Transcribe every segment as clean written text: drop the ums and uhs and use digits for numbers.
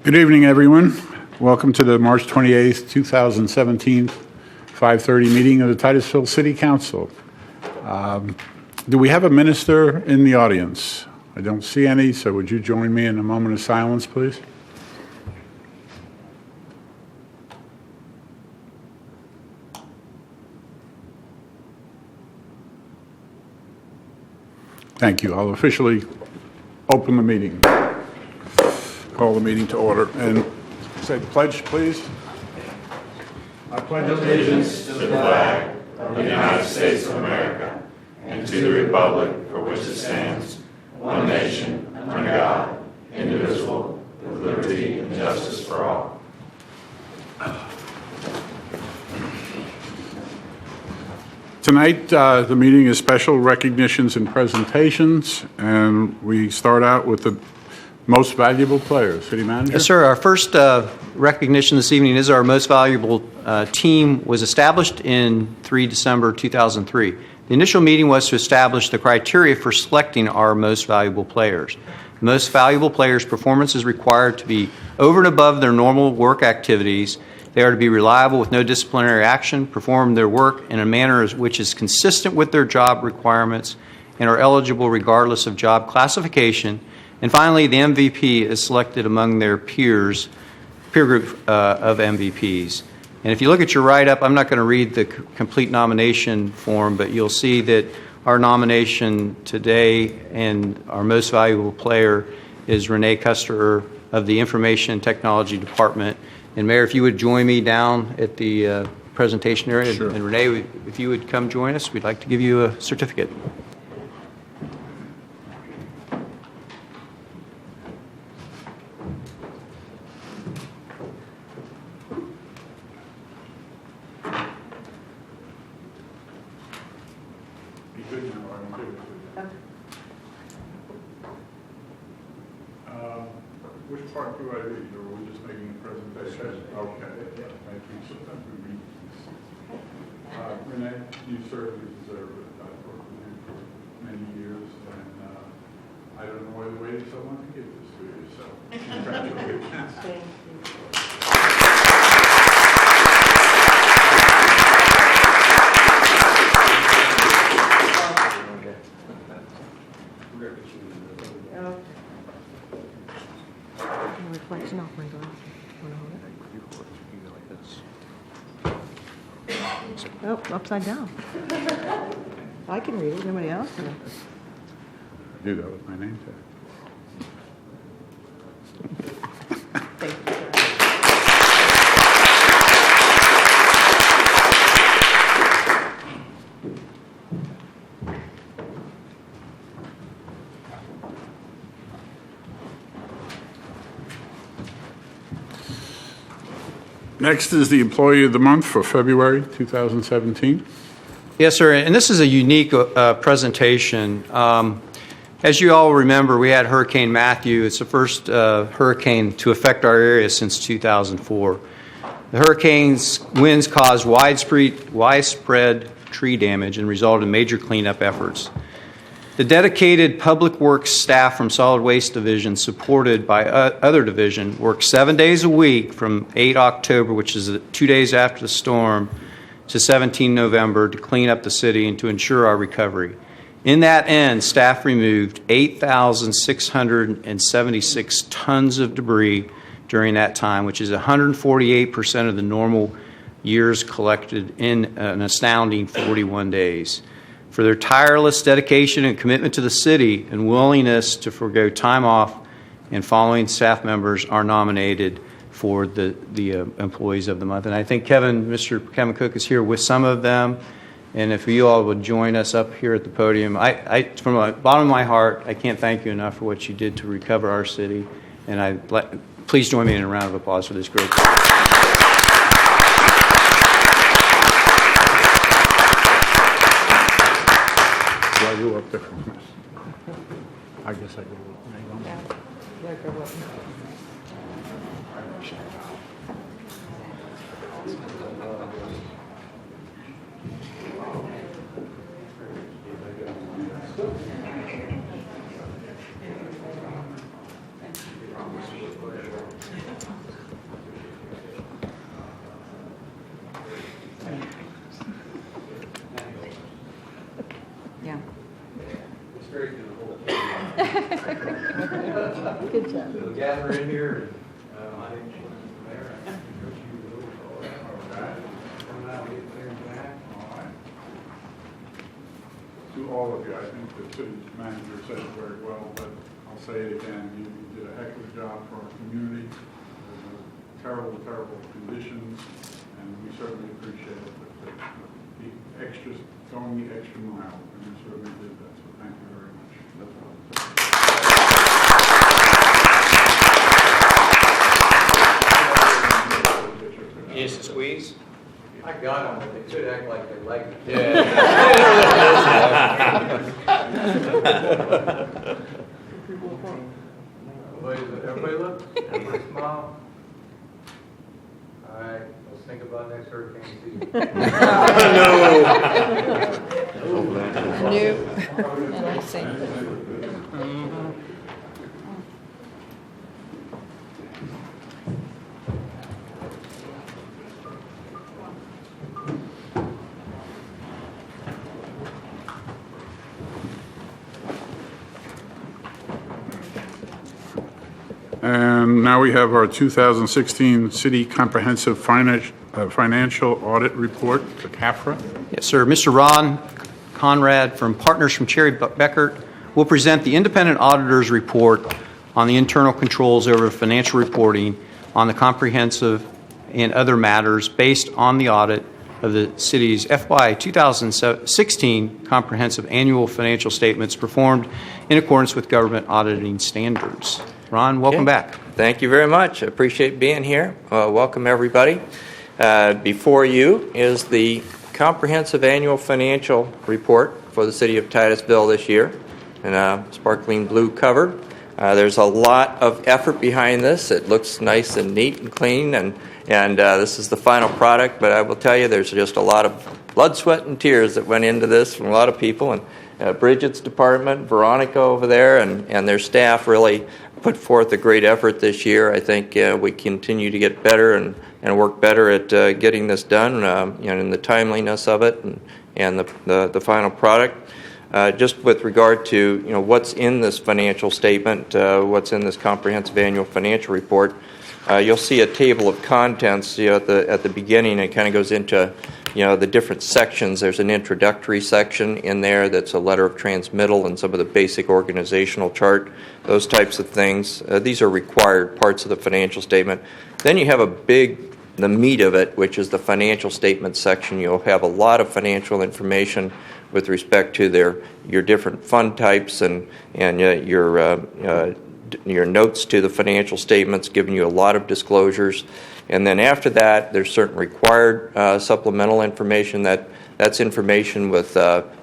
Good evening, everyone. Welcome to the March 28th, 2017, 5:30 meeting of the Titusville City Council. Do we have a minister in the audience? I don't see any, so would you join me in a moment of silence, please? Thank you. I'll officially open the meeting. Call the meeting to order and say the pledge, please. I pledge Allegiance to the flag of the United States of America and to the republic for which it stands, one nation, under God, indivisible, with liberty and justice for all. Tonight, the meeting is special recognitions and presentations, and we start out with the most valuable player. City Manager? Yes, sir. Our first recognition this evening is our most valuable team was established in December 2003. The initial meeting was to establish the criteria for selecting our most valuable players. The most valuable players' performance is required to be over and above their normal work activities. They are to be reliable with no disciplinary action, perform their work in a manner which is consistent with their job requirements, and are eligible regardless of job classification. And finally, the MVP is selected among their peer group of MVPs. And if you look at your write-up, I'm not going to read the complete nomination form, but you'll see that our nomination today and our most valuable player is Renee Custer of the Information and Technology Department. And Mayor, if you would join me down at the presentation area. Sure. And Renee, if you would come join us, we'd like to give you a certificate. Which part do I read, or are we just making a presentation? Okay. Thank you. Sometimes we read these. Renee, you certainly deserve it. I've worked with you for many years, and I don't know why they waited so long to give this to you, so congratulations. Thank you. Reflection off my glass. Oh, upside down. I can read it. Anybody else? I do that with my name tag. Thank you. Next is the Employee of the Month for February 2017. Yes, sir. And this is a unique presentation. As you all remember, we had Hurricane Matthew. It's the first hurricane to affect our area since 2004. The hurricane's winds caused widespread tree damage and resulted in major cleanup efforts. The dedicated Public Works staff from Solid Waste Division, supported by other division, worked 7 days a week from 8 October, which is 2 days after the storm, to 17 November to clean up the city and to ensure our recovery. In that end, staff removed 8,676 tons of debris during that time, which is 148% of the normal years collected in an astounding 41 days. For their tireless dedication and commitment to the city and willingness to forgo time off, and following staff members are nominated for the Employees of the Month. And I think Mr. Kevin Cook is here with some of them. And if you all would join us up here at the podium, I from the bottom of my heart, I can't thank you enough for what you did to recover our city. And please join me in a round of applause for this group. Do I go up there? I guess I go up. Good job. We'll gather in here. My name's Mayor. Coming out, get there and back. All right. To all of you, I think the city manager said it very well, but I'll say it again. You did a heck of a job for our community. Terrible, terrible conditions, and we certainly appreciate it. The extras, going the extra mile, and you certainly did that. So thank you very much. Yes, squeeze. I got them, but they could act like they like it. Everybody look? Everybody smile? All right, let's think about next hurricane season. New. And I sing. And now we have our 2016 City Comprehensive Financial Audit Report, the CAFRA. Yes, sir. Mr. Ron Conrad from Partners from Cherry Beckert will present the independent auditor's report on the internal controls over financial reporting on the comprehensive and other matters based on the audit of the city's FY 2016 comprehensive annual financial statements performed in accordance with government auditing standards. Ron, welcome back. Thank you very much. I appreciate being here. Welcome, everybody. Before you is the comprehensive annual financial report for the city of Titusville this year in a sparkling blue cover. There's a lot of effort behind this. It looks nice and neat and clean, and this is the final product, but I will tell you there's just a lot of blood, sweat, and tears that went into this from a lot of people, and Bridget's department, Veronica over there, and their staff really put forth a great effort this year. I think we continue to get better and work better at getting this done, and the timeliness of it and the final product. Just with regard to what's in this financial statement, what's in this comprehensive annual financial report, you'll see a table of contents. At the beginning, it kind of goes into the different sections. There's an introductory section in there that's a letter of transmittal and some of the basic organizational chart, those types of things. These are required parts of the financial statement. Then you have the meat of it, which is the financial statement section. You'll have a lot of financial information with respect to your different fund types and your notes to the financial statements, giving you a lot of disclosures. And then after that, there's certain required supplemental information. That's information with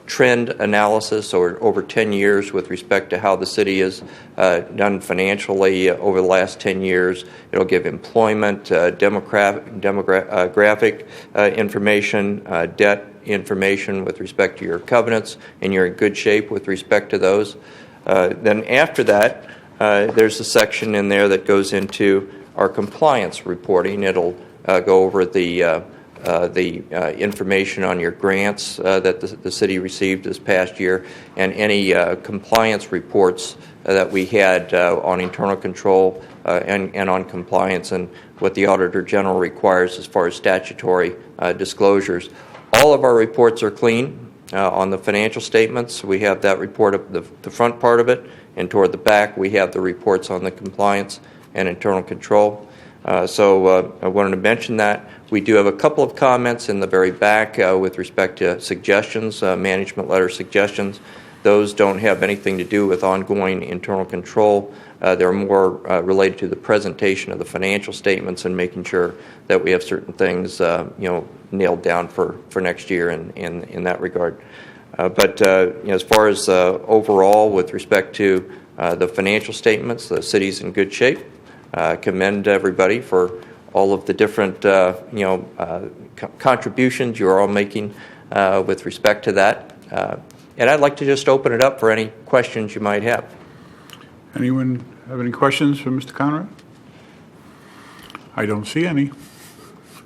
trend analysis or over 10 years with respect to how the city has done financially over the last 10 years. It'll give employment, demographic information, debt information with respect to your covenants, and you're in good shape with respect to those. Then after that, there's a section in there that goes into our compliance reporting. It'll go over the information on your grants that the city received this past year, and any compliance reports that we had on internal control and on compliance, and what the Auditor General requires as far as statutory disclosures. All of our reports are clean. On the financial statements, we have that report of the front part of it, and toward the back we have the reports on the compliance and internal control. So I wanted to mention that. We do have a couple of comments in the very back with respect to suggestions, management letter suggestions. Those don't have anything to do with ongoing internal control. They're more related to the presentation of the financial statements and making sure that we have certain things nailed down for next year in that regard. But as far as overall with respect to the financial statements, the city's in good shape. Commend everybody for all of the different contributions you're all making with respect to that. And I'd like to just open it up for any questions you might have. Anyone have any questions for Mr. Conrad? I don't see any.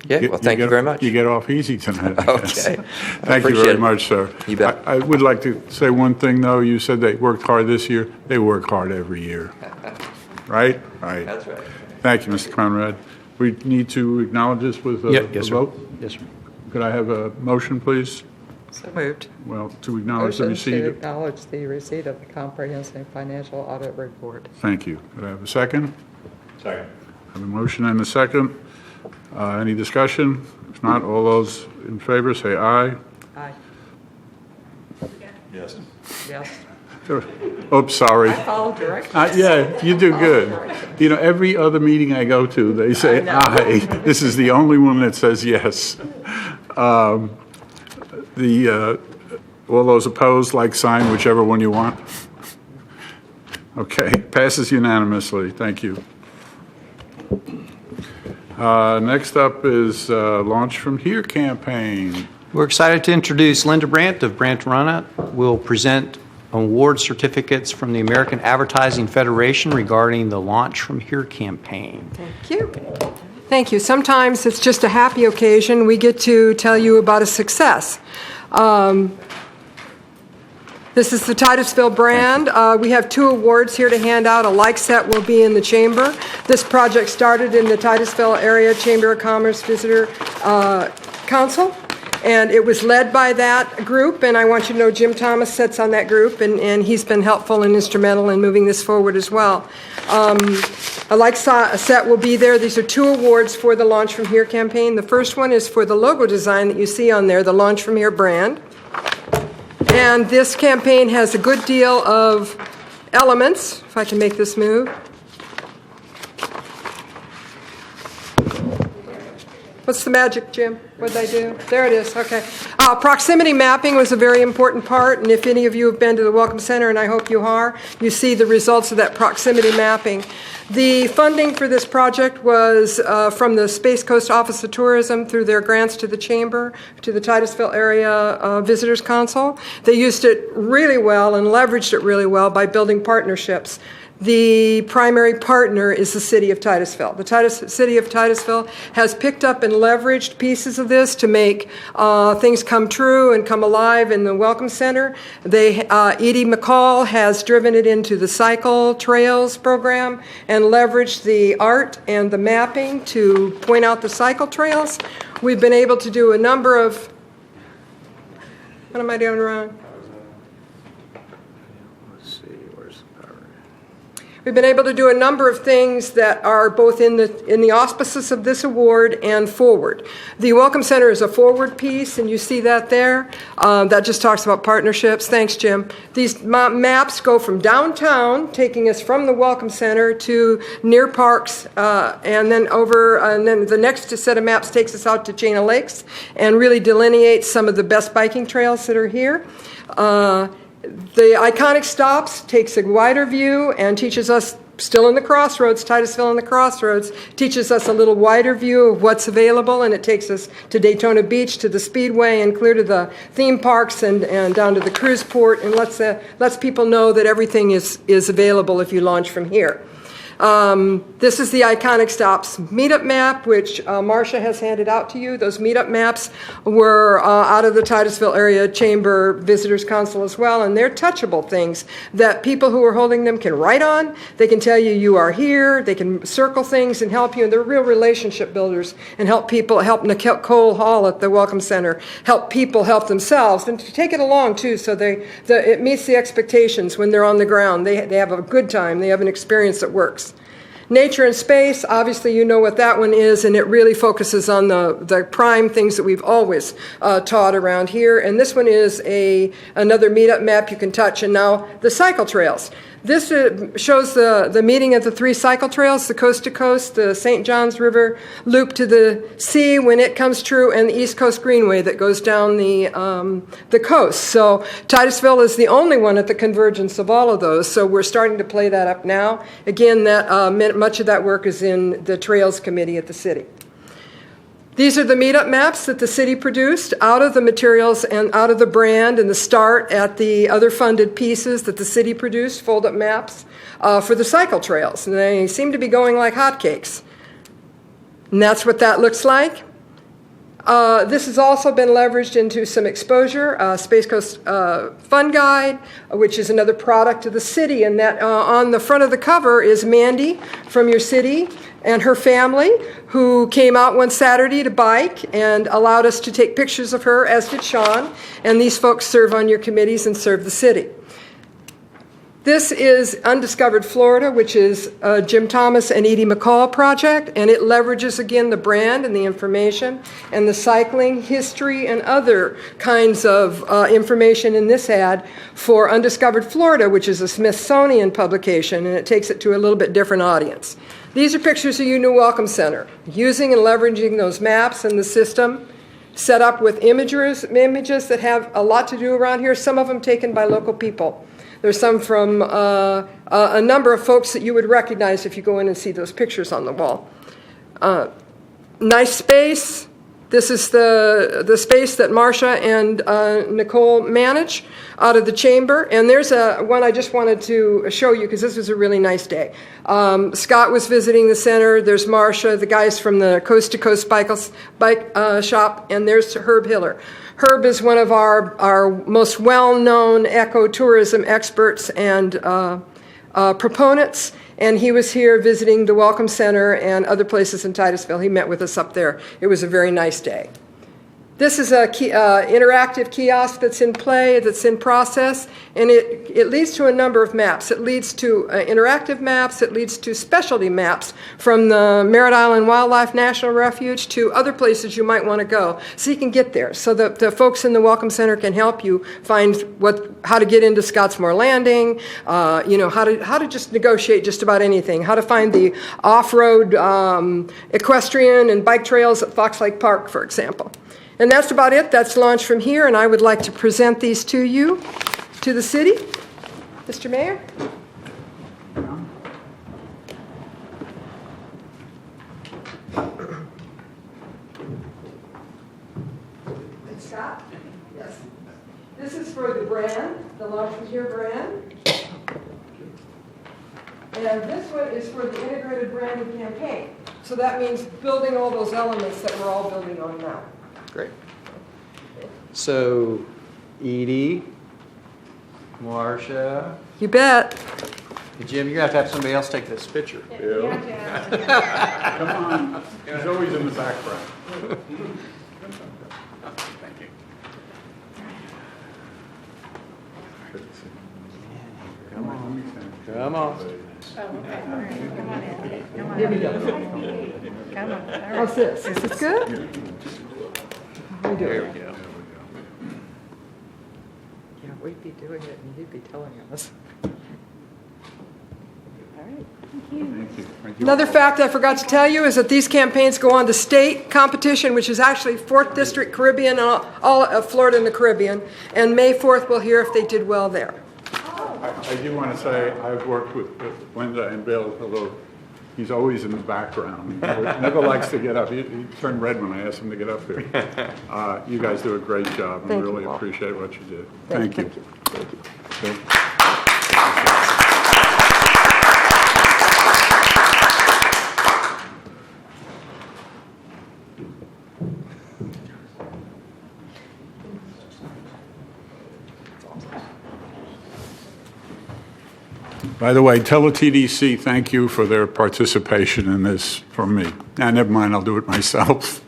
Yeah, well, thank you very much. You get off easy tonight, I guess. Okay. Thank you appreciate very it. much, sir. You bet. I would like to say one thing, though. You said they worked hard this year. They work hard every year. Right? Right. That's right. Thank you, Mr. Conrad. We need to acknowledge this with a Yes, sir. vote. Yes, sir. Could I have a motion, please? So moved. Well, to acknowledge the Motion to receipt. acknowledge the receipt of the comprehensive financial audit report. Thank you. Could I have a second? Second. I have a motion and a second. Any discussion? If not, all those in favor say aye. Aye. Yes. Yes. Oops, sorry. I follow directions. Yeah, you do good. You know, every other meeting I go to, they say I know. aye. This is the only one that says yes. All those opposed, like sign, whichever one you want. Okay, passes unanimously. Thank you. Next up is Launch From Here campaign. We're excited to introduce Linda Brandt of Brandt Runup. Will present award certificates from the American Advertising Federation regarding the Launch From Here campaign. Thank you. Thank you. Sometimes it's just a happy occasion. We get to tell you about a success. This is the Titusville brand. We have 2 awards here to hand out. A like set will be in the chamber. This project started in the Titusville Area Chamber of Commerce Visitor Council, and it was led by that group, and I want you to know Jim Thomas sits on that group, and he's been helpful and instrumental in moving this forward as well. A like set will be there. These are 2 awards for the Launch From Here campaign. The first one is for the logo design that you see on there, the Launch From Here brand. And this campaign has a good deal of elements, if I can make this move. What's the magic, Jim? What did I do? There it is, okay. Proximity mapping was a very important part, and if any of you have been to the Welcome Center, and I hope you are, you see the results of that proximity mapping. The funding for this project was from the Space Coast Office of Tourism through their grants to the Chamber, to the Titusville Area Visitors Council. They used it really well and leveraged it really well by building partnerships. The primary partner is the City of Titusville. The City of Titusville has picked up and leveraged pieces of this to make things come true and come alive in the Welcome Center. Edie McCall has driven it into the Cycle Trails program and leveraged the art and the mapping to point out the cycle trails. We've been able to do a number of... What am I doing wrong? We've been able to do a number of things that are both in the auspices of this award and forward. The Welcome Center is a forward piece, and you see that there. That just talks about partnerships. Thanks, Jim. These maps go from downtown, taking us from the Welcome Center to near parks, and then the next set of maps takes us out to Chain of Lakes and really delineates some of the best biking trails that are here. The iconic stops takes a wider view and teaches us, still in the crossroads, Titusville in the crossroads, teaches us a little wider view of what's available, and it takes us to Daytona Beach, to the Speedway, and clear to the theme parks and down to the cruise port, and lets people know that everything is available if you launch from here. This is the iconic stops meetup map, which Marcia has handed out to you. Those meetup maps were out of the Titusville Area Chamber Visitors Council as well, and they're touchable things that people who are holding them can write on. They can tell you you are here. They can circle things and help you, and they're real relationship builders and help people, help Nicole Hall at the Welcome Center, help people help themselves, and to take it along too, so it meets the expectations when they're on the ground. They have a good time. They have an experience that works. Nature and space, obviously you know what that one is, and it really focuses on the prime things that we've always taught around here. And this one is another meetup map you can touch. And now the cycle trails. This shows the meeting of the 3 cycle trails, the coast to coast, the St. Johns River loop to the sea when it comes true, and the East Coast Greenway that goes down the coast. So Titusville is the only one at the convergence of all of those. So we're starting to play that up now. Again, much of that work is in the Trails Committee at the city. These are the meetup maps that the city produced out of the materials and out of the brand and the start at the other funded pieces that the city produced, fold-up maps for the cycle trails. And they seem to be going like hotcakes. And that's what that looks like. This has also been leveraged into some exposure. Space Coast Fun Guide, which is another product of the city, and that on the front of the cover is Mandy from your city and her family, who came out one Saturday to bike and allowed us to take pictures of her, as did Sean. And these folks serve on your committees and serve the city. This is Undiscovered Florida, which is a Jim Thomas and Edie McCall project, and it leverages, again, the brand and the information and the cycling history and other kinds of information in this ad for Undiscovered Florida, which is a Smithsonian publication, and it takes it to a little bit different audience. These are pictures of your Welcome Center, using and leveraging those maps and the system, set up with images that have a lot to do around here, some of them taken by local people. There's some from a number of folks that you would recognize if you go in and see those pictures on the wall. Nice space. This is the space that Marcia and Nicole manage out of the chamber. And there's one I just wanted to show you because this was a really nice day. Scott was visiting the center. There's Marcia, the guys from the Coast to Coast bike shop, and there's Herb Hiller. Herb is one of our most well-known ecotourism experts and proponents, and he was here visiting the Welcome Center and other places in Titusville. He met with us up there. It was a very nice day. This is an interactive kiosk that's in play, that's in process, and it leads to a number of maps. It leads to interactive maps. It leads to specialty maps from the Merritt Island Wildlife National Refuge to other places you might want to go, so you can get there. So the folks in the Welcome Center can help you find how to get into Scottsmore Landing, how to just negotiate just about anything, how to find the off-road equestrian and bike trails at Fox Lake Park, for example. And that's about it. That's launched from here, and I would like to present these to you, to the city. Mr. Mayor? And Scott? Yes. This is for the brand, the Launch From Here brand. And this one is for the integrated branding campaign. So that means building all those elements that we're all building on now. Great. So, Edie, Marcia, You bet. hey, Jim, you're going to have somebody else take this picture. Bill? Come on, he's always in the background. Thank you. Come on. Come on. Here we go. How's this? Is this good? How we doing? There we go. Yeah, we'd be doing it and you'd be telling us. Thank you. Another fact I forgot to tell you is that these campaigns go on to state competition, which is actually 4th District Caribbean, all of Florida and the Caribbean. And May 4th, we'll hear if they did well there. I do want to say I've worked with Wenda and Bill, although he's always in the background. He never likes to get up. He turned red when I asked him to get up here. You guys do a great job. I Thank you, really Paul. appreciate what you did. Thank you. Thank you. Bill? By the way, tell the TDC thank you for their participation in this from me. Nah, never mind, I'll do it myself.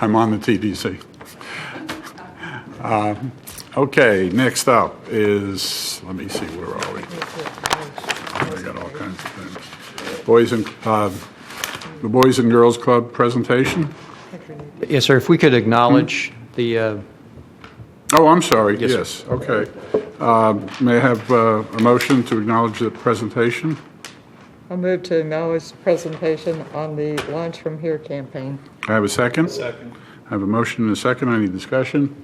I'm on the TDC. Okay, next up is, let me see, where are we? I got all kinds of things. The Boys and Girls Club presentation? Yes, sir. If we could acknowledge the... Oh, I'm sorry, Yes, sir. yes, okay. May I have a motion to acknowledge the presentation? I'll move to acknowledge the presentation on the Launch From Here campaign. I have a second? Second. I have a motion and a second. Any discussion?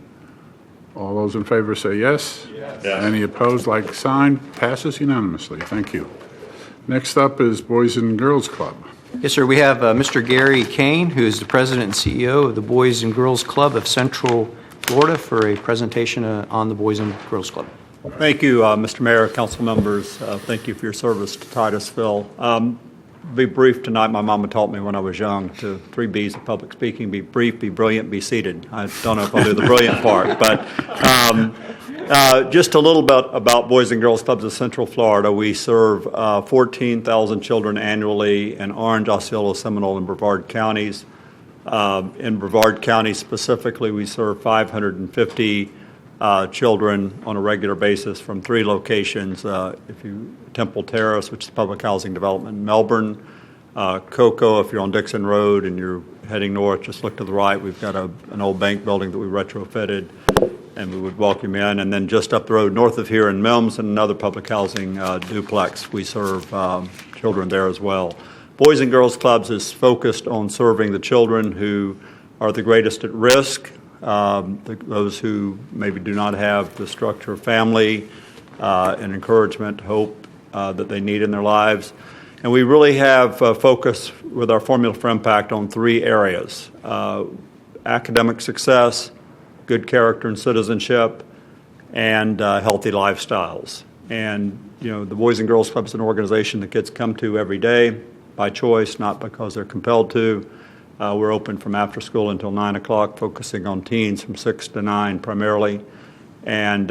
All those in favor say yes. Yes. Any opposed, like sign. Passes unanimously. Thank you. Next up is Boys and Girls Club. Yes, sir. We have Mr. Gary Kane, who is the president and CEO of the Boys and Girls Club of Central Florida, for a presentation on the Boys and Girls Club. Thank you, Mr. Mayor, council members. Thank you for your service to Titusville. be brief tonight. My mama taught me when I was young to 3 B's of public speaking: be brief, be brilliant, be seated. I don't know if I'll do the brilliant part, but just a little bit about Boys and Girls Clubs of Central Florida. We serve 14,000 children annually in Orange, Osceola, Seminole, and Brevard counties. In Brevard County specifically, we serve 550 children on a regular basis from 3 locations. Temple Terrace, which is public housing development in Melbourne, Cocoa, if you're on Dixon Road and you're heading north, just look to the right. We've got an old bank building that we retrofitted, and we would welcome you in. And then just up the road north of here in Milms, and another public housing duplex, we serve children there as well. Boys and Girls Clubs is focused on serving the children who are the greatest at risk, those who maybe do not have the structure of family and encouragement, hope that they need in their lives. And we really have focus with our Formula for Impact on 3 areas: academic success, good character and citizenship, and healthy lifestyles. And, the Boys and Girls Club is an organization that kids come to every day by choice, not because they're compelled to. We're open from after school until 9 o'clock, focusing on teens from 6 to 9 primarily. And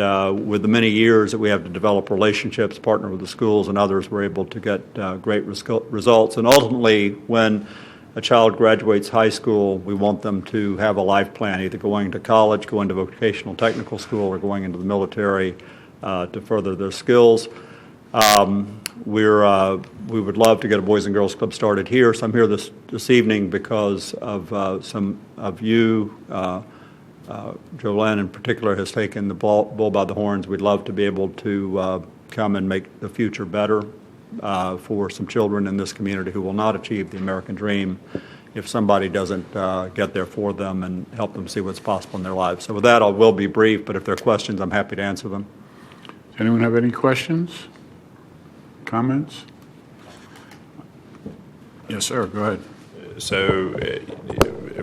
with the many years that we have to develop relationships, partner with the schools and others, we're able to get great results. And ultimately, when a child graduates high school, we want them to have a life plan, either going to college, going to vocational technical school, or going into the military to further their skills. We would love to get a Boys and Girls Club started here. So I'm here this evening because of some of you. Jolene in particular has taken the bull by the horns. We'd love to be able to come and make the future better for some children in this community who will not achieve the American dream if somebody doesn't get there for them and help them see what's possible in their lives. So with that, I will be brief, but if there are questions, I'm happy to answer them. Does anyone have any questions? Comments? Yes, sir. Go ahead. So,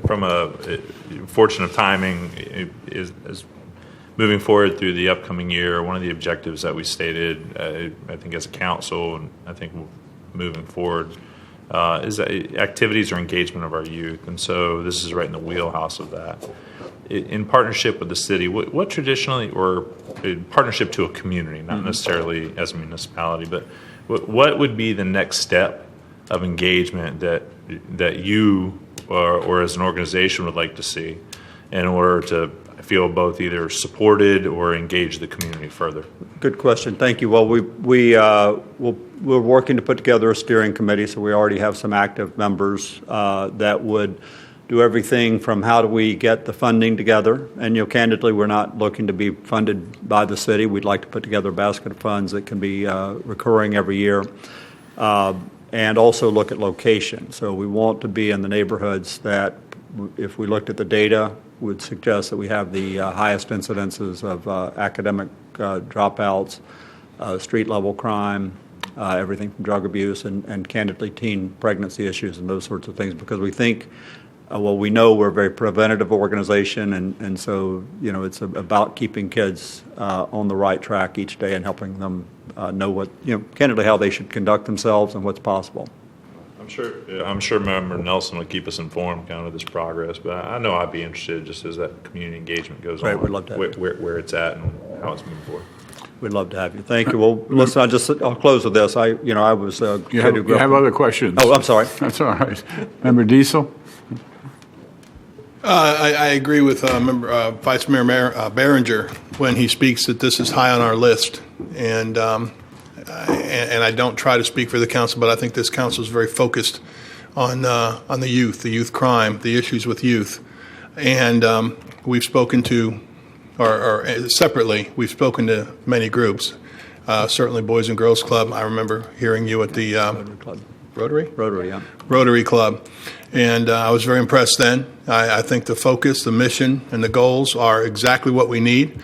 from a fortune of timing, is moving forward through the upcoming year, one of the objectives that we stated, I think as a council, and I think moving forward, is that activities or engagement of our youth. And so this is right in the wheelhouse of that. In partnership with the city, what traditionally, or in partnership to a community, not necessarily as a municipality, but what would be the next step of engagement that you or as an organization would like to see in order to feel both either supported or engage the community further? Good question. Thank you. Well, we're working to put together a steering committee, so we already have some active members that would do everything from how do we get the funding together. And, candidly, we're not looking to be funded by the city. We'd like to put together a basket of funds that can be recurring every year. And also look at location. So we want to be in the neighborhoods that, if we looked at the data, would suggest that we have the highest incidences of academic dropouts, street-level crime, everything from drug abuse, and candidly teen pregnancy issues and those sorts of things, because we think, we know we're a very preventative organization, and so, it's about keeping kids on the right track each day and helping them know what, candidly, how they should conduct themselves and what's possible. I'm sure Member Nelson will keep us informed kind of this progress, but I know I'd be interested just as that community engagement goes on. We'd love to have where it's at and how it's moving forward. We'd love to have you. Thank you. Well, listen, I'll close with this. I was. You have other questions? Oh, I'm sorry. That's all right. Member Diesel? I agree with Vice Mayor Behringer when he speaks that this is high on our list, and I don't try to speak for the council, but I think this council is very focused on the youth crime, the issues with youth, and we've spoken to, or separately, we've spoken to many groups. Certainly, Boys and Girls Club. I remember hearing you at the Rotary Club. Rotary, yeah. Rotary Club. And I was very impressed then. I think the focus, the mission, and the goals are exactly what we need.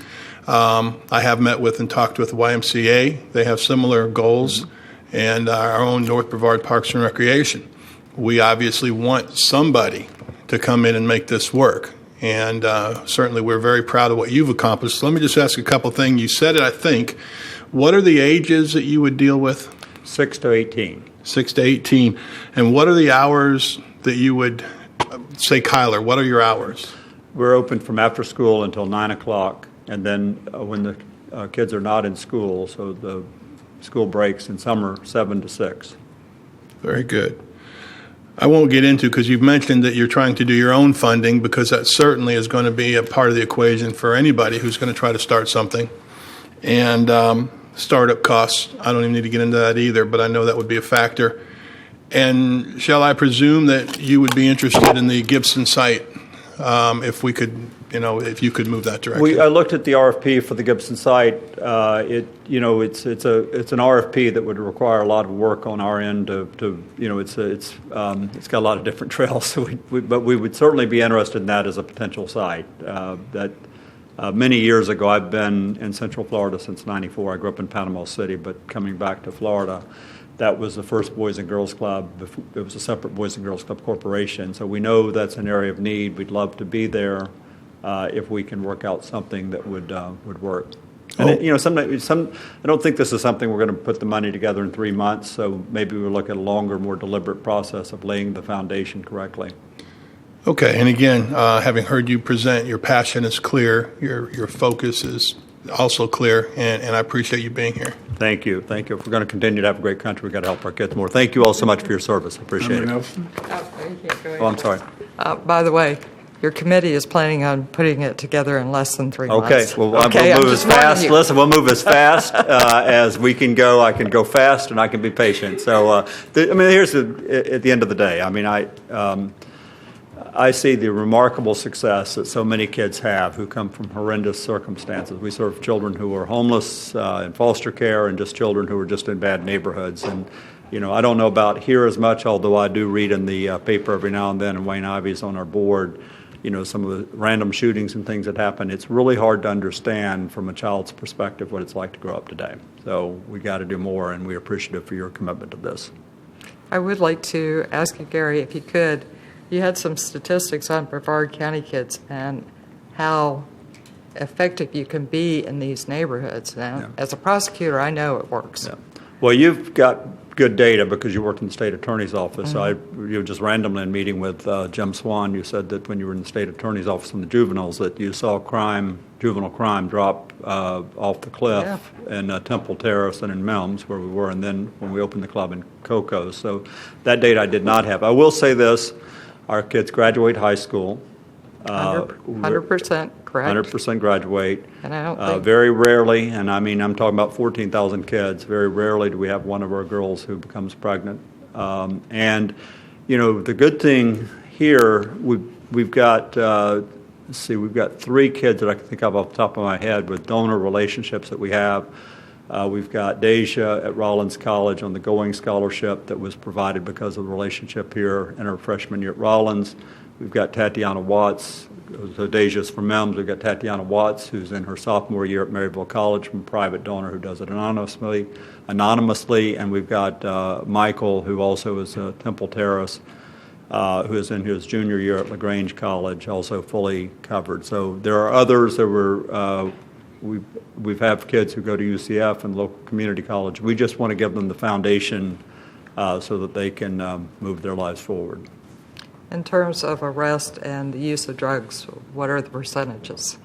I have met with and talked with the YMCA. They have similar goals, and our own North Brevard Parks and Recreation. We obviously want somebody to come in and make this work. And certainly we're very proud of what you've accomplished. So let me just ask a couple things. You said it, I think. What are the ages that you would deal with? 6 to 18. 6 to 18. And what are the hours that you would say, Kyler, what are your hours? We're open from after school until 9 o'clock, and then when the kids are not in school, so the school breaks in summer, 7 to 6. Very good. I won't get into, because you've mentioned that you're trying to do your own funding, because that certainly is going to be a part of the equation for anybody who's going to try to start something. And startup costs, I don't even need to get into that either, but I know that would be a factor. And shall I presume that you would be interested in the Gibson site if we could, if you could move that direction? I looked at the RFP for the Gibson site. It's an RFP that would require a lot of work on our end. It's got a lot of different trails. So but we would certainly be interested in that as a potential site. Many years ago, I've been in Central Florida since '94. I grew up in Panama City, but coming back to Florida, that was the first Boys and Girls Club. It was a separate Boys and Girls Club corporation. So we know that's an area of need. We'd love to be there if we can work out something that would work. And I don't think this is something we're going to put the money together in 3 months. So maybe we'll look at a longer, more deliberate process of laying the foundation correctly. Okay, and again, having heard you present, your passion is clear, your focus is also clear, and I appreciate you being here. Thank you. Thank you. If we're going to continue to have a great country, we've got to help our kids more. Thank you all so much for your service. I appreciate it. Nelson? Oh, I'm sorry. By the way, your committee is planning on putting it together in less than 3 months. Okay, well, Okay, we'll I'm move as just warning fast. you. Listen, we'll move as fast as we can go. I can go fast, and I can be patient. So, here's at the end of the day. I see the remarkable success that so many kids have who come from horrendous circumstances. We serve children who are homeless, in foster care, and just children who are just in bad neighborhoods. And, I don't know about here as much, although I do read in the paper every now and then, and Wayne Ivey's on our board, some of the random shootings and things that happen. It's really hard to understand from a child's perspective what it's like to grow up today. So we got to do more, and we're appreciative for your commitment to this. I would like to ask you, Gary, if you could, you had some statistics on Brevard County kids and how effective you can be in these neighborhoods. Now, Yeah. as a prosecutor, I know it works. Yeah. Well, you've got good data because you worked in the state attorney's office. You just randomly in meeting with Jim Swan, you said that when you were in the state attorney's office in the juveniles, that you saw juvenile crime drop off the cliff in Temple Terrace and in Melms, where we were, and then when we opened the club in Cocoa. So that data I did not have. I will say this. Our kids graduate high school. 100% correct. 100% graduate. And I don't think... Very rarely, and I'm talking about 14,000 kids, very rarely do we have one of our girls who becomes pregnant. And, the good thing here, we've got, we've got 3 kids that I can think of off the top of my head with donor relationships that we have. We've got Deja at Rollins College on the Going Scholarship that was provided because of the relationship here in her freshman year at Rollins. We've got Tatiana Watts, so Deja's from MEMS. We've got Tatiana Watts, who's in her sophomore year at Maryville College from a private donor who does it anonymously. And we've got Michael, who also is at Temple Terrace, who is in his junior year at LaGrange College, also fully covered. So there are others that were... We've had kids who go to UCF and local community college. We just want to give them the foundation so that they can move their lives forward. In terms of arrest and the use of drugs, what are the percentages?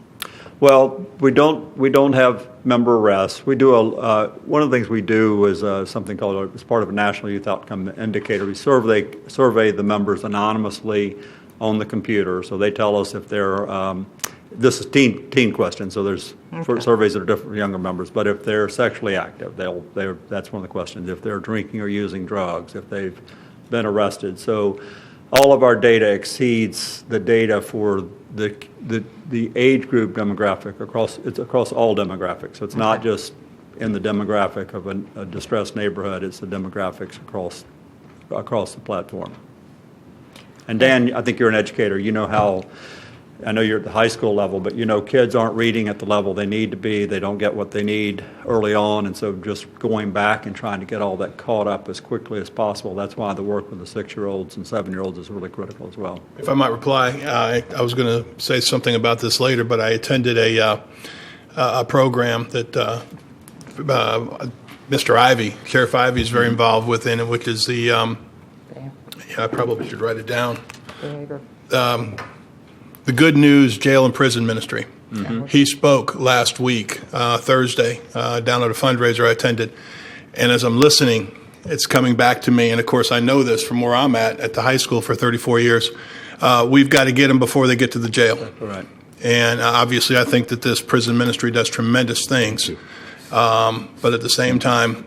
Well, we don't have member arrests. We do one of the things we do is something called, as part of a National Youth Outcome Indicator. We survey the members anonymously on the computer, so they tell us if they're. This is teen questions, so there's surveys that are different for younger members. But if they're sexually active, that's one of the questions. If they're drinking or using drugs, if they've been arrested, so all of our data exceeds the data for the age group demographic across all demographics. So it's not just in the demographic of a distressed neighborhood; it's the demographics across the platform. And Dan, I think you're an educator. You know how. I know you're at the high school level, but kids aren't reading at the level they need to be. They don't get what they need early on, and so just going back and trying to get all that caught up as quickly as possible. That's why the work with the 6-year-olds and 7-year-olds is really critical as well. If I might reply, I was going to say something about this later, but I attended a program that Mr. Ivy, Sheriff Ivy is very involved within it, which is the, yeah, I probably should write it down. Behavior. The Good News Jail and Prison Ministry. He spoke last week, Thursday, down at a fundraiser I attended. And as I'm listening, it's coming back to me. And of course, I know this from where I'm at the high school for 34 years. We've got to get them before they get to the jail. Right. And obviously, I think that this prison ministry does tremendous things. But at the same time,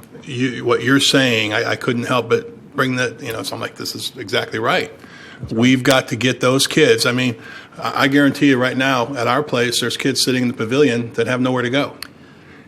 what you're saying, I couldn't help but bring that, so I'm like, this is exactly right. We've got to get those kids. I mean, I guarantee you right now at our place, there's kids sitting in the pavilion that have nowhere to go.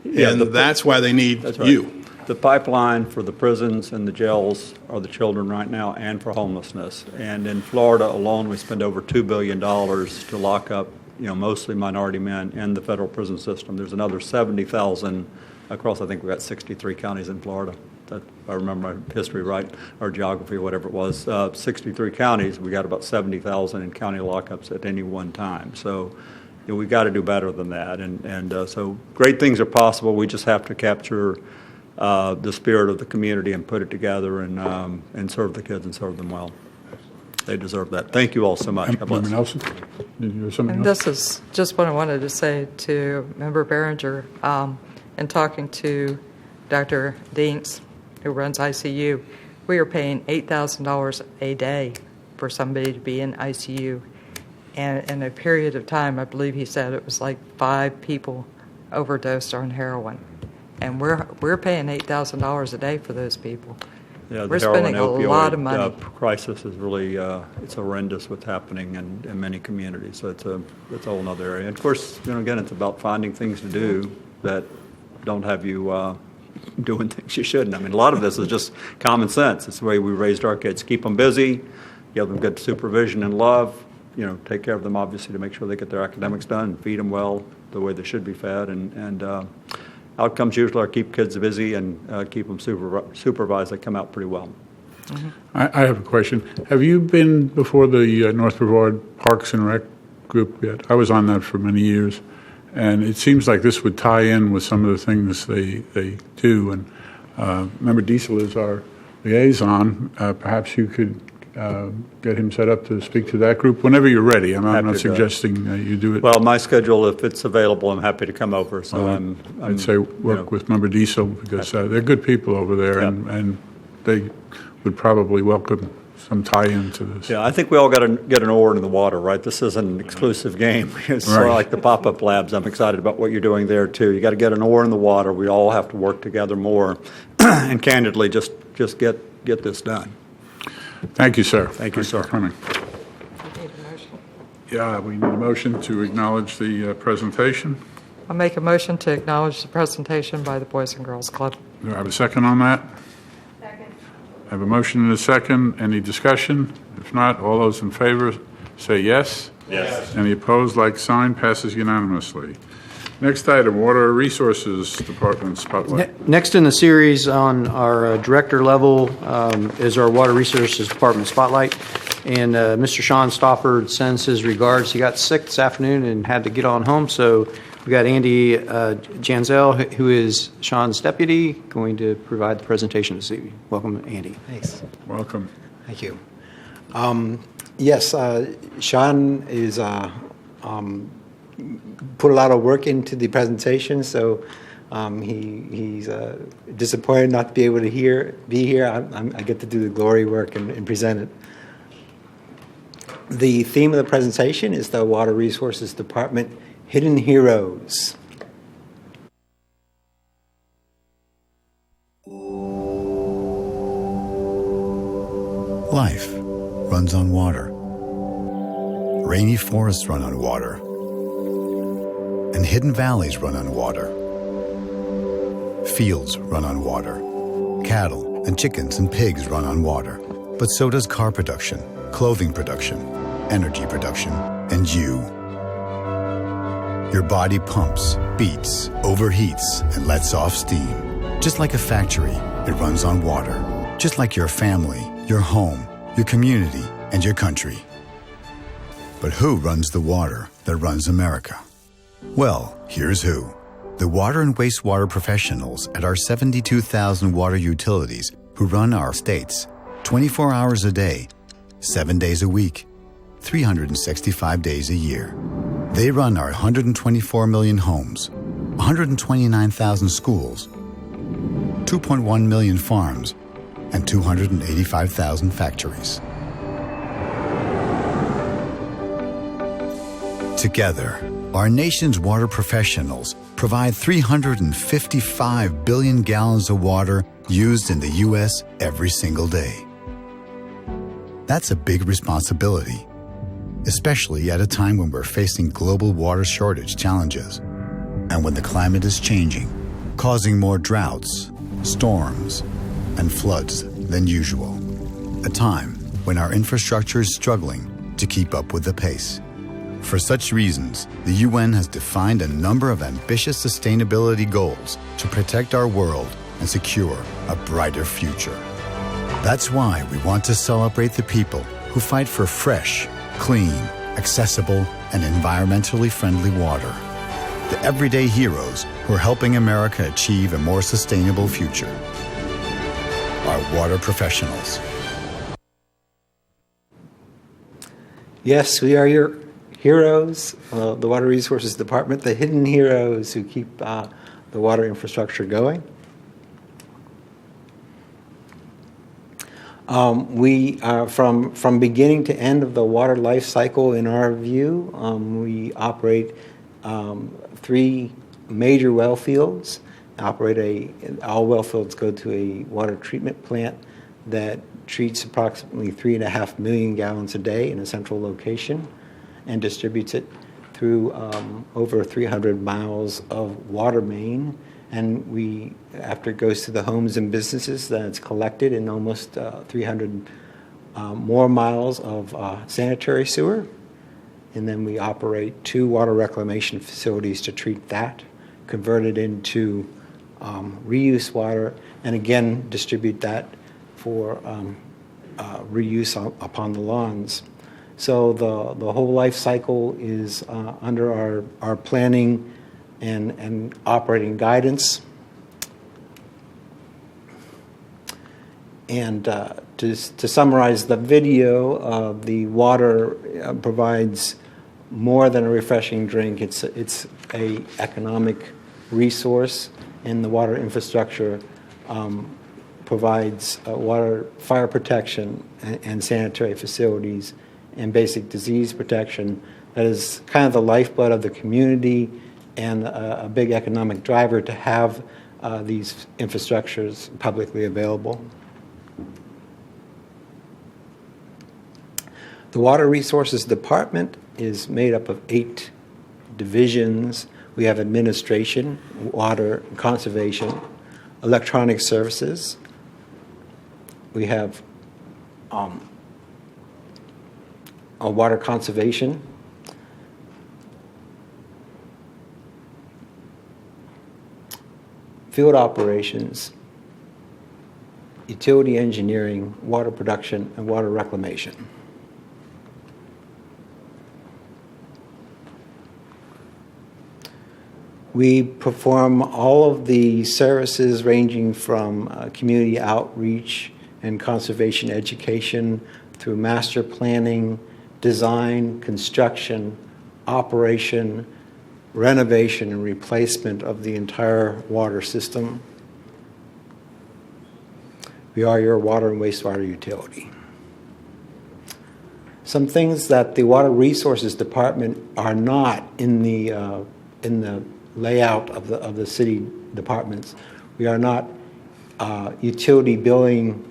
Yeah, And that's why they need That's right. you. The pipeline for the prisons and the jails are the children right now and for homelessness. And in Florida alone, we spend over $2 billion to lock up, mostly minority men in the federal prison system. There's another 70,000 across, I think we've got 63 counties in Florida. That, if I remember my history right, or geography, or whatever it was, 63 counties, we got about 70,000 in county lockups at any one time. So we've got to do better than that. And so great things are possible. We just have to capture the spirit of the community and put it together and serve the kids and serve them well. They deserve that. Thank you all so much. God bless. Member Nelson, did you have something And else? this is just what I wanted to say to Member Behringer. In talking to Dr. Deans, who runs ICU, we are paying $8,000 a day for somebody to be in ICU. And in a period of time, I believe he said it was like 5 people overdosed on heroin. And we're paying $8,000 a day for those people. Yeah, We're the heroin spending a lot of opioid, money. crisis is really it's horrendous what's happening in many communities. So it's a whole other area. And of course, again, it's about finding things to do that don't have you doing things you shouldn't. I mean, a lot of this is just common sense. It's the way we raised our kids. Keep them busy, give them good supervision and love. Take care of them obviously to make sure they get their academics done, and feed them well the way they should be fed, and outcomes usually are keep kids busy and keep them supervised. They come out pretty well. I have a question. Have you been before the North Brevard Parks and Rec group yet? I was on that for many years, and it seems like this would tie in with some of the things they do. And Member Diesel is our liaison. Perhaps you could get him set up to speak to that group whenever you're ready. I'm Happy not to do it. suggesting you do it. Well, my schedule, if it's available, I'm happy to come over. So I'd say work with Member Diesel because they're good people over there, Yeah. and they would probably welcome some tie-in to this. Yeah, I think we all got to get an oar in the water, right? This isn't an exclusive game. It's sort of Right. like the pop-up labs. I'm excited about what you're doing there too. You got to get an oar in the water. We all have to work together more, and candidly, just get this done. Thank you, sir. Thank you, Thanks for sir. coming. Yeah, we need a motion to acknowledge the presentation. I'll make a motion to acknowledge the presentation by the Boys and Girls Club. Do I have a second on that? Second. I have a motion and a second. Any discussion? If not, all those in favor say yes. Yes. Any opposed, like sign, passes unanimously. Next item, Water Resources Department Spotlight. Next in the series on our director level is our Water Resources Department Spotlight. And Mr. Sean Stofford sends his regards. He got sick this afternoon and had to get on home. So we got Andy Janzel, who is Sean's deputy, going to provide the presentation this evening. Welcome, Andy. Thanks. Welcome. Thank you. Yes, Sean is put a lot of work into the presentation, so he's disappointed not to be able to be here. I get to do the glory work and present it. The theme of the presentation is the Water Resources Department Hidden Heroes. Life runs on water. Rainy forests run on water. And hidden valleys run on water. Fields run on water. Cattle and chickens and pigs run on water. But so does car production, clothing production, energy production, and you. Your body pumps, beats, overheats, and lets off steam. Just like a factory, it runs on water. Just like your family, your home, your community, and your country. But who runs the water that runs America? Well, here's who. The water and wastewater professionals at our 72,000 water utilities who run our states 24 hours a day, 7 days a week, 365 days a year. They run our 124 million homes, 129,000 schools, 2.1 million farms, and 285,000 factories. Together, our nation's water professionals provide 355 billion gallons of water used in the U.S. every single day. That's a big responsibility, especially at a time when we're facing global water shortage challenges and when the climate is changing, causing more droughts, storms, and floods than usual. A time when our infrastructure is struggling to keep up with the pace. For such reasons, the UN has defined a number of ambitious sustainability goals to protect our world and secure a brighter future. That's why we want to celebrate the people who fight for fresh, clean, accessible, and environmentally friendly water. The everyday heroes who are helping America achieve a more sustainable future. Our water professionals. Yes, we are your heroes, the Water Resources Department, the hidden heroes who keep the water infrastructure going. We from beginning to end of the water life cycle, in our view, we operate 3 major well fields. All well fields go to a water treatment plant that treats approximately 3.5 million gallons a day in a central location and distributes it through over 300 miles of water main. And after it goes to the homes and businesses, then it's collected in almost 300 more miles of sanitary sewer. And then we operate 2 water reclamation facilities to treat that, convert it into reuse water, and again distribute that for reuse upon the lawns. So the whole life cycle is under our planning and operating guidance. And to summarize the video, the water provides more than a refreshing drink. It's a economic resource, and the water infrastructure provides water fire protection and sanitary facilities and basic disease protection. That is kind of the lifeblood of the community and a big economic driver to have these infrastructures publicly available. The Water Resources Department is made up of 8 divisions. We have administration, water conservation, electronic services. We have water conservation, field operations, utility engineering, water production, and water reclamation. We perform all of the services ranging from community outreach and conservation education through master planning, design, construction, operation, renovation, and replacement of the entire water system. We are your water and wastewater utility. Some things that the Water Resources Department are not in the layout of the city departments. We are not utility billing,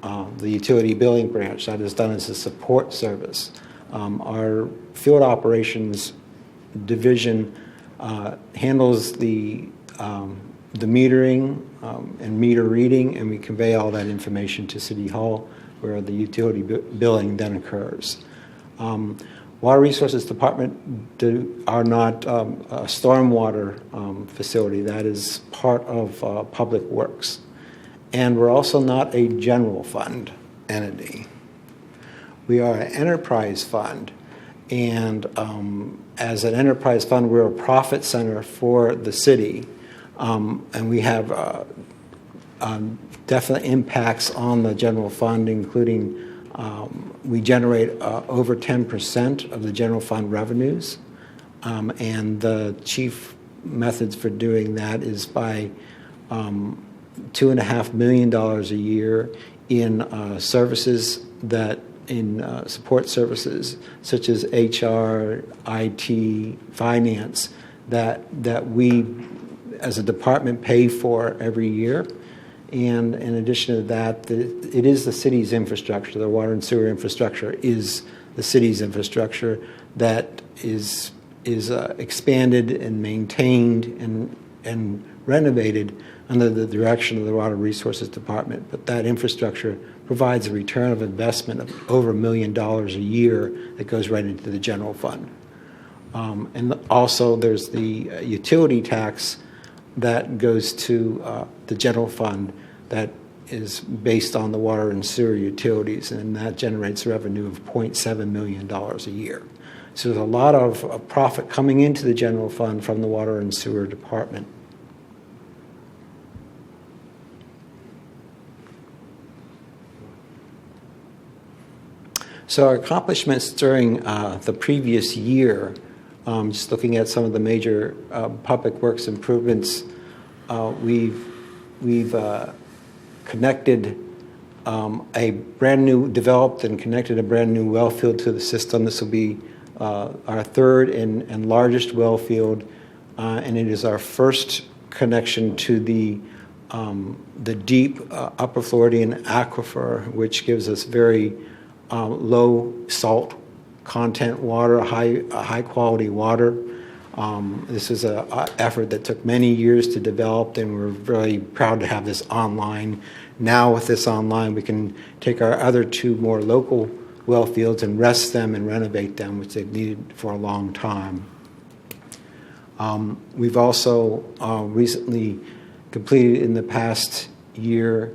the utility billing branch. That is done as a support service. Our field operations division handles the metering and meter reading, and we convey all that information to City Hall, where the utility billing then occurs. Water Resources Department are not a stormwater facility. That is part of Public Works. And we're also not a general fund entity. We are an enterprise fund, And as an enterprise fund, we're a profit center for the city. And we have definite impacts on the general fund, including we generate over 10% of the general fund revenues. And the chief methods for doing that is by $2.5 million a year in services in support services such as HR, IT, finance that we as a department pay for every year. And in addition to that, it is the city's infrastructure. The water and sewer infrastructure is the city's infrastructure that is expanded and maintained and renovated under the direction of the Water Resources Department. But that infrastructure provides a return of investment of over $1 million a year that goes right into the general fund. And also there's the utility tax that goes to the general fund that is based on the water and sewer utilities, and that generates revenue of $0.7 million a year. So there's a lot of profit coming into the general fund from the water and sewer department. So our accomplishments during the previous year, just looking at some of the major public works improvements, we've developed and connected a brand new well field to the system. This will be our third and largest well field, and it is our first connection to the deep Upper Floridian aquifer, which gives us very low salt content water, high quality water. This is an effort that took many years to develop, and we're really proud to have this online. Now with this online, we can take our other two more local well fields and rest them and renovate them, which they've needed for a long time. We've also recently completed in the past year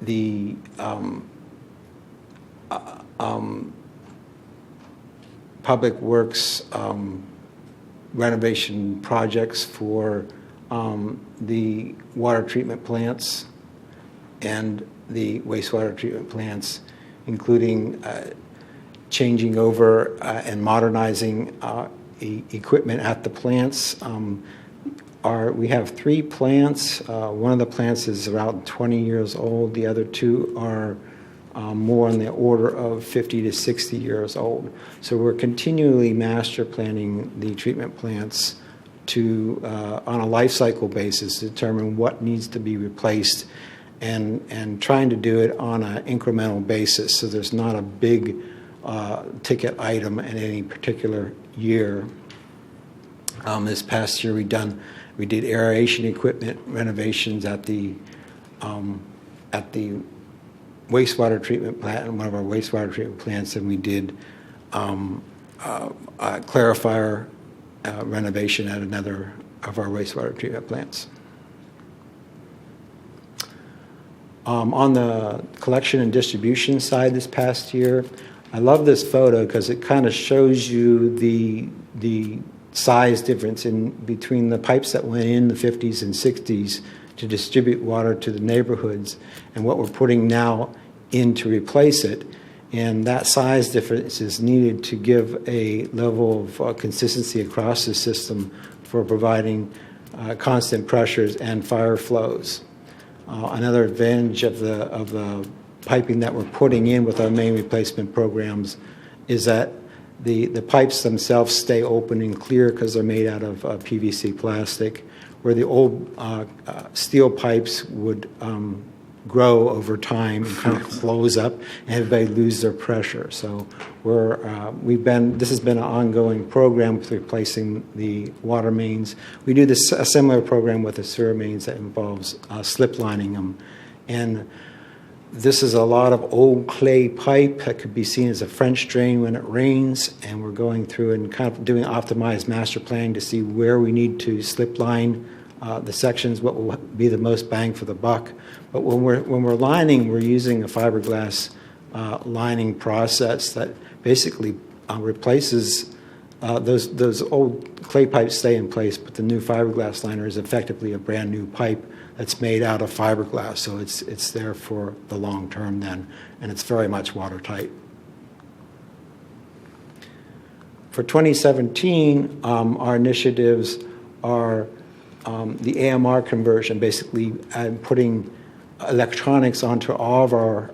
the public works renovation projects for the water treatment plants and the wastewater treatment plants, including changing over and modernizing equipment at the plants. We have 3 plants. One of the plants is around 20 years old. The other 2 are more on the order of 50 to 60 years old. So we're continually master planning the treatment plants to, on a life cycle basis, determine what needs to be replaced and trying to do it on an incremental basis so there's not a big ticket item in any particular year. This past year we did aeration equipment renovations at the wastewater treatment plant, in one of our wastewater treatment plants, and we did a clarifier renovation at another of our wastewater treatment plants. On the collection and distribution side this past year, I love this photo because it kind of shows you the size difference in between the pipes that went in the 50s and 60s to distribute water to the neighborhoods and what we're putting now in to replace it. And that size difference is needed to give a level of consistency across the system for providing constant pressures and fire flows. Another advantage of the piping that we're putting in with our main replacement programs is that the pipes themselves stay open and clear because they're made out of PVC plastic, where the old steel pipes would grow over time and kind of close up and everybody lose their pressure. So this has been an ongoing program with replacing the water mains. We do a similar program with the sewer mains that involves slip lining them. And this is a lot of old clay pipe that could be seen as a French drain when it rains, and we're going through and kind of doing optimized master planning to see where we need to slip line the sections, what will be the most bang for the buck. But when we're lining, we're using a fiberglass lining process that basically replaces those old clay pipes stay in place, but the new fiberglass liner is effectively a brand new pipe that's made out of fiberglass, so it's there for the long term then, and it's very much watertight. For 2017, our initiatives are the AMR conversion, basically putting electronics onto all of our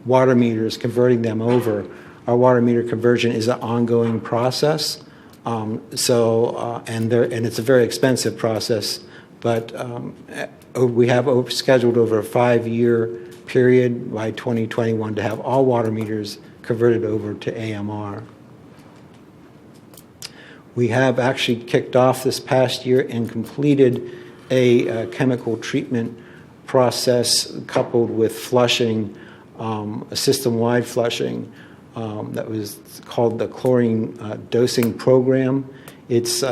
water meters, converting them over. Our water meter conversion is an ongoing process, and it's a very expensive process, but we have scheduled over a 5-year period by 2021 to have all water meters converted over to AMR. We have actually kicked off this past year and completed a chemical treatment process coupled with flushing, a system-wide flushing that was called the chlorine dosing program. It's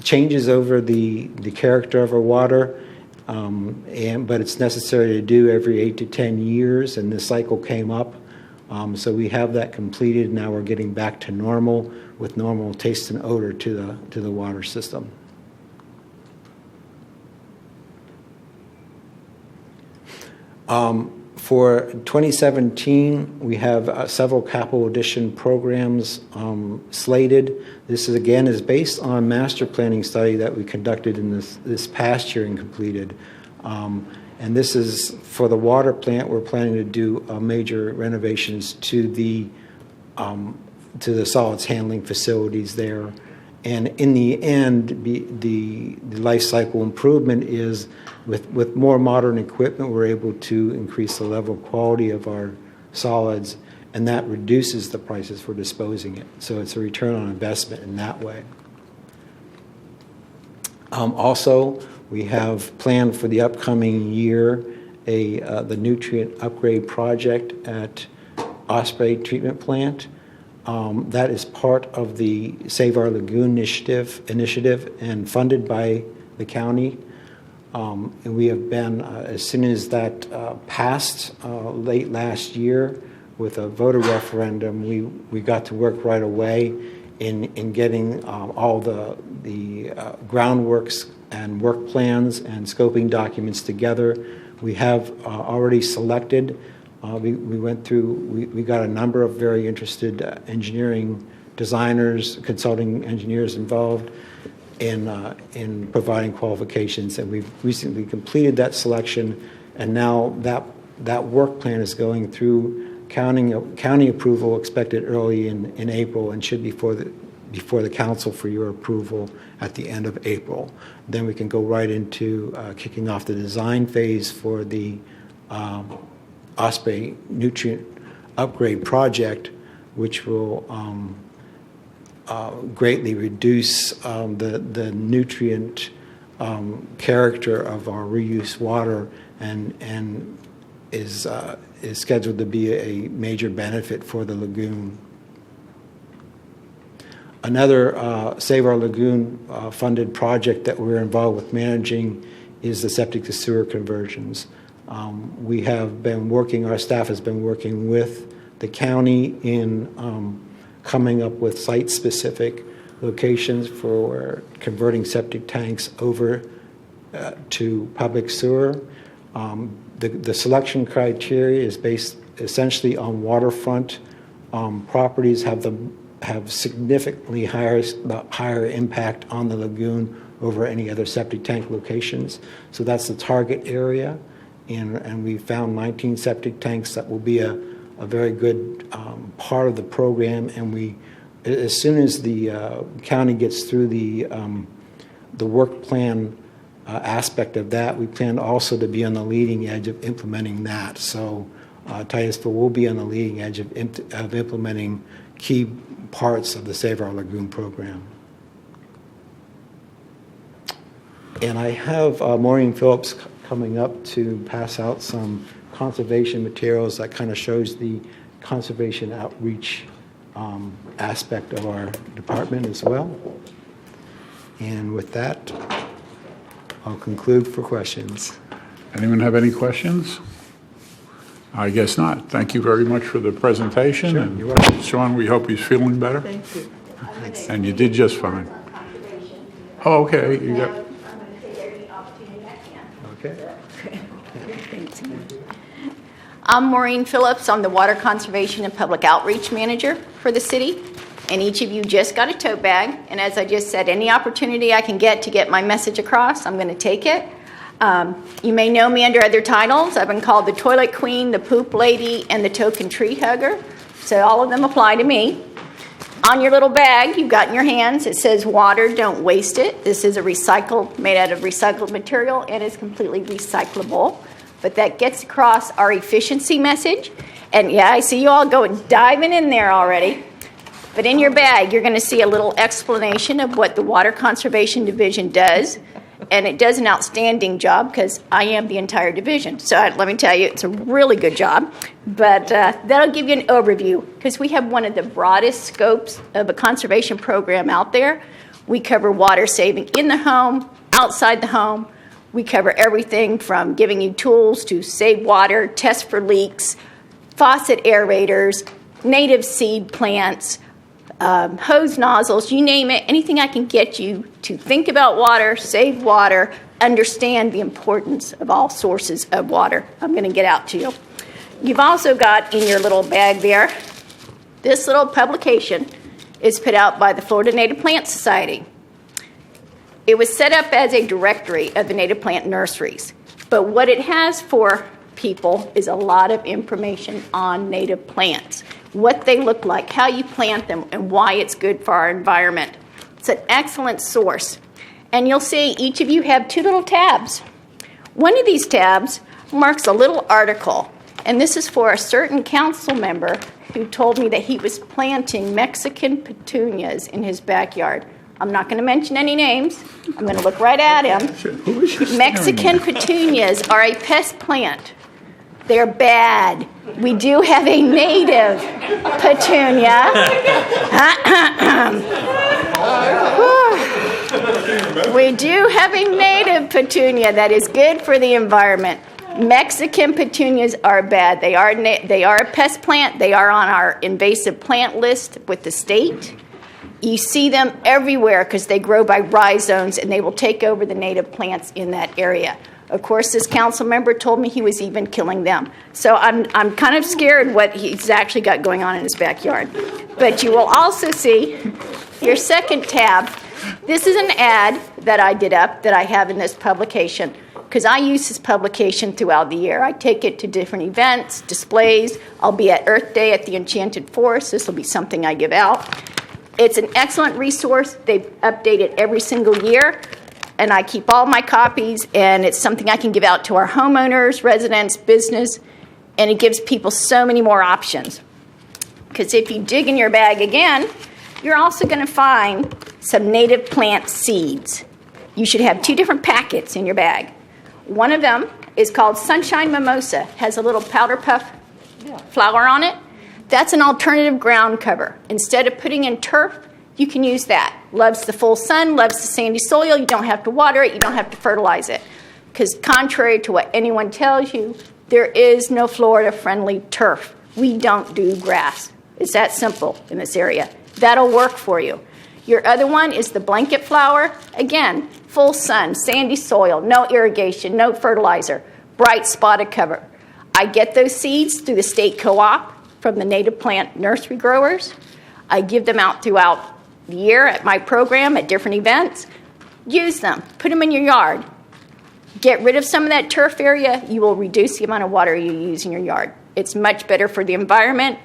changes over the character of our water, but it's necessary to do every 8 to 10 years, and this cycle came up. So we have that completed. Now we're getting back to normal with normal taste and odor to the water system. For 2017, we have several capital addition programs slated. This is based on master planning study that we conducted in this past year and completed. And this is for the water plant. We're planning to do major renovations to the solids handling facilities there. And in the end, the life cycle improvement is with more modern equipment, we're able to increase the level of quality of our solids, and that reduces the prices for disposing it. So it's a return on investment in that way. Also, we have planned for the upcoming year the nutrient upgrade project at Osprey Treatment Plant. That is part of the Save Our Lagoon initiative and funded by the county. And we have been, as soon as that passed late last year with a voter referendum, we got to work right away in getting all the groundworks and work plans and scoping documents together. We have already selected. We went through. We got a number of very interested engineering designers, consulting engineers involved in providing qualifications, and we've recently completed that selection, and now that work plan is going through county approval, expected early in April, and should be before the council for your approval at the end of April. Then we can go right into kicking off the design phase for the Osprey nutrient upgrade project, which will greatly reduce the nutrient character of our reuse water, and is scheduled to be a major benefit for the lagoon. Another Save Our Lagoon funded project that we're involved with managing is the septic to sewer conversions. We have been working, our staff has been working with the county in coming up with site-specific locations for converting septic tanks over to public sewer. The selection criteria is based essentially on waterfront properties have significantly higher impact on the lagoon over any other septic tank locations. So that's the target area, and we found 19 septic tanks that will be a very good part of the program. And we, as soon as the county gets through the work plan aspect of that, we plan also to be on the leading edge of implementing that. So Titusville will be on the leading edge of implementing key parts of the Save Our Lagoon program. And I have Maureen Phillips coming up to pass out some conservation materials that kind of shows the conservation outreach aspect of our department as well. And with that, I'll conclude for questions. Anyone have any questions? I guess not. Thank you very much for the presentation. And Sean, we hope he's feeling better. Thank you. And you did just fine. Oh, okay. You got. I'm going to take every opportunity I can. Okay. I'm Maureen Phillips. I'm the Water Conservation and Public Outreach Manager for the city. And each of you just got a tote bag. And as I just said, any opportunity I can get to get my message across, I'm going to take it. You may know me under other titles. I've been called the Toilet Queen, the Poop Lady, and the Token Tree Hugger. So all of them apply to me. On your little bag you've got in your hands, it says water, don't waste it. This is made out of recycled material and is completely recyclable. But that gets across our efficiency message. And yeah, I see you all diving in there already. But in your bag, you're going to see a little explanation of what the Water Conservation Division does. And it does an outstanding job because I am the entire division. So let me tell you, it's a really good job. But that'll give you an overview because we have one of the broadest scopes of a conservation program out there. We cover water saving in the home, outside the home. We cover everything from giving you tools to save water, test for leaks, faucet aerators, native seed plants, hose nozzles, you name it, anything I can get you to think about water, save water, understand the importance of all sources of water. I'm going to get out to you. You've also got in your little bag there, this little publication is put out by the Florida Native Plant Society. It was set up as a directory of the native plant nurseries, but what it has for people is a lot of information on native plants, what they look like, how you plant them, and why it's good for our environment. It's an excellent source. And you'll see each of you have two little tabs. One of these tabs marks a little article, and this is for a certain council member who told me that he was planting Mexican petunias in his backyard. I'm not going to mention any names. I'm going to look right at him. Mexican petunias are a pest plant. They're bad. We do have a native petunia. We do have a native petunia that is good for the environment. Mexican petunias are bad. They are a pest plant. They are on our invasive plant list with the state. You see them everywhere because they grow by rhizomes and they will take over the native plants in that area. Of course, this council member told me he was even killing them. So I'm kind of scared what he's actually got going on in his backyard. But you will also see your second tab. This is an ad that I did up that I have in this publication because I use this publication throughout the year. I take it to different events, displays. I'll be at Earth Day at the Enchanted Forest. This will be something I give out. It's an excellent resource. They update it every single year. And I keep all my copies, and it's something I can give out to our homeowners, residents, business, and it gives people so many more options. Because if you dig in your bag again, you're also going to find some native plant seeds. You should have two different packets in your bag. One of them is called Sunshine Mimosa, has a little powder puff flower on it. That's an alternative ground cover. Instead of putting in turf, you can use that. Loves the full sun, loves the sandy soil. You don't have to water it. You don't have to fertilize it. Because contrary to what anyone tells you, there is no Florida-friendly turf. We don't do grass. It's that simple in this area. That'll work for you. Your other one is the blanket flower. Again, full sun, sandy soil, no irrigation, no fertilizer, bright spotted cover. I get those seeds through the state co-op from the native plant nursery growers. I give them out throughout the year at my program at different events. Use them. Put them in your yard. Get rid of some of that turf area. You will reduce the amount of water you use in your yard. It's much better for the environment,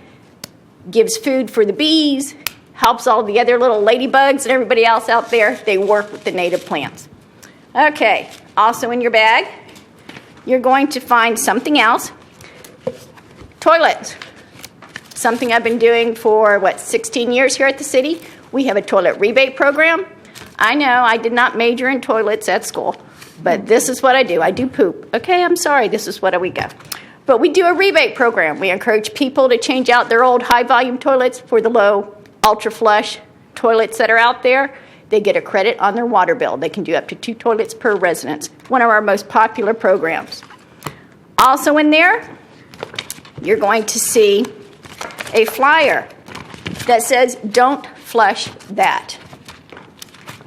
gives food for the bees, helps all the other little ladybugs and everybody else out there. They work with the native plants. Okay, also in your bag, you're going to find something else. Toilets. Something I've been doing for, 16 years here at the city. We have a toilet rebate program. I know I did not major in toilets at school, but this is what I do. I do poop. Okay, I'm sorry. This is what we go. But we do a rebate program. We encourage people to change out their old high-volume toilets for the low, ultra-flush toilets that are out there. They get a credit on their water bill. They can do up to 2 toilets per residence. One of our most popular programs. Also in there, you're going to see a flyer that says, "Don't flush that."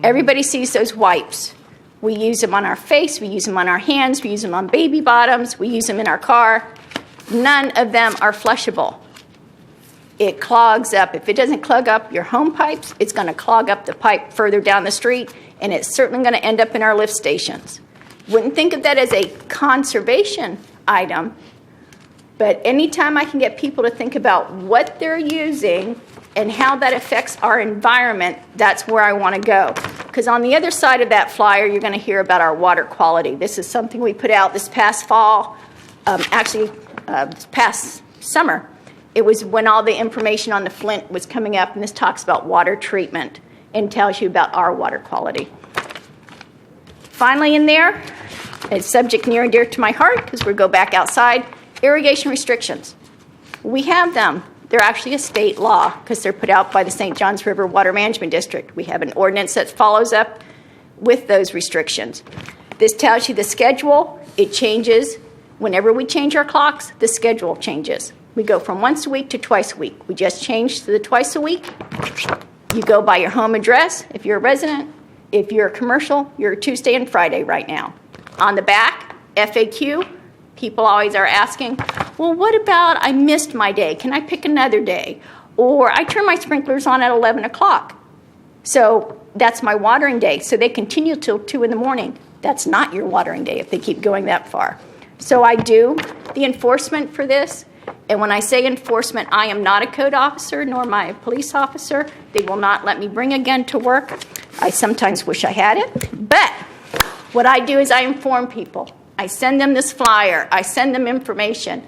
Everybody sees those wipes. We use them on our face, we use them on our hands, we use them on baby bottoms, we use them in our car. None of them are flushable. It clogs up. If it doesn't clog up your home pipes, it's going to clog up the pipe further down the street, and it's certainly going to end up in our lift stations. Wouldn't think of that as a conservation item, but anytime I can get people to think about what they're using and how that affects our environment, that's where I want to go. Because on the other side of that flyer, you're going to hear about our water quality. This is something we put out this past fall, this past summer. It was when all the information on the Flint was coming up, and this talks about water treatment and tells you about our water quality. Finally in there, a subject near and dear to my heart, because we go back outside, irrigation restrictions. We have them. They're actually a state law because they're put out by the St. Johns River Water Management District. We have an ordinance that follows up with those restrictions. This tells you the schedule. It changes. Whenever we change our clocks, the schedule changes. We go from once a week to twice a week. We just changed to the twice a week. You go by your home address if you're a resident. If you're a commercial, you're Tuesday and Friday right now. On the back, FAQ, people always are asking, well, what about I missed my day? Can I pick another day? Or I turn my sprinklers on at 11 o'clock. So that's my watering day. So they continue till 2 in the morning. That's not your watering day if they keep going that far. So I do the enforcement for this. And when I say enforcement, I am not a code officer nor am I a police officer. They will not let me bring a gun to work. I sometimes wish I had it. But what I do is I inform people. I send them this flyer. I send them information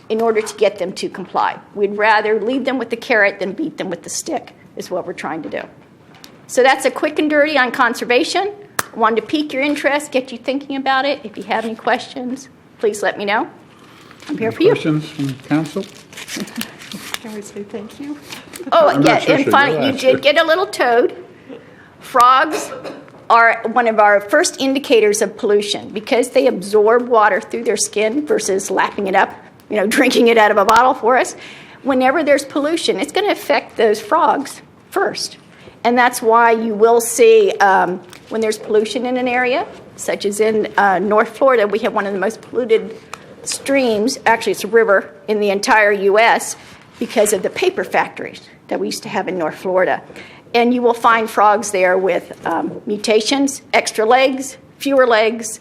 in order to get them to comply. We'd rather lead them with the carrot than beat them with the stick, is what we're trying to do. So that's a quick and dirty on conservation. I wanted to pique your interest, get you thinking about it. If you have any questions, please let me know. I'm here for you. Questions from council? Can we say thank you? Oh, I'm yeah, not sure and she'll finally, you ask. did get a little toad. Frogs are one of our first indicators of pollution because they absorb water through their skin versus lapping it up, drinking it out of a bottle for us. Whenever there's pollution, it's going to affect those frogs first. And that's why you will see when there's pollution in an area, such as in North Florida, we have one of the most polluted streams, actually it's a river, in the entire U.S. because of the paper factories that we used to have in North Florida. And you will find frogs there with mutations, extra legs, fewer legs,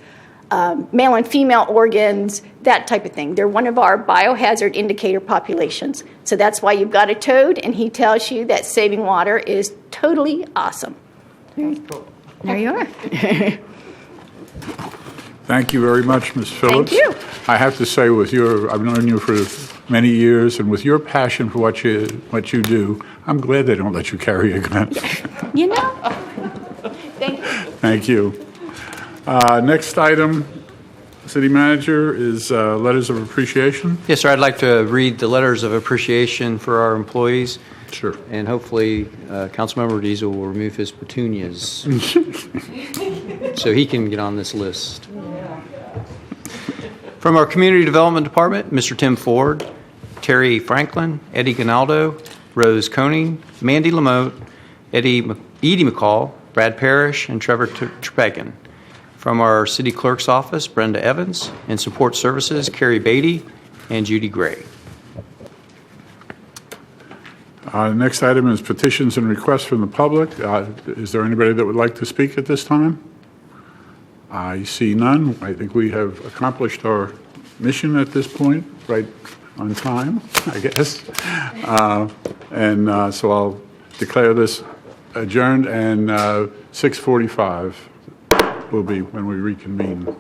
male and female organs, that type of thing. They're one of our biohazard indicator populations. So that's why you've got a toad, and he tells you that saving water is totally awesome. There you are. Thank you very much, Ms. Phillips. Thank you. I have to say, I've known you for many years, and with your passion for what you do, I'm glad they don't let you carry a gun. Thank you. Thank you. Next item, City Manager, is letters of appreciation. Yes, sir. I'd like to read the letters of appreciation for our employees. Sure. And hopefully, Councilmember Diesel will remove his petunias so he can get on this list. From our Community Development Department, Mr. Tim Ford, Terry Franklin, Eddie Gonaldo, Rose Koning, Mandy Lamotte, Edie McCall, Brad Parrish, and Trevor Trepegan. From our City Clerk's Office, Brenda Evans, and Support Services, Carrie Beatty and Judy Gray. Next item is petitions and requests from the public. Is there anybody that would like to speak at this time? I see none. I think we have accomplished our mission at this point, right on time, I guess. So I'll declare this adjourned, and 6:45 will be when we reconvene.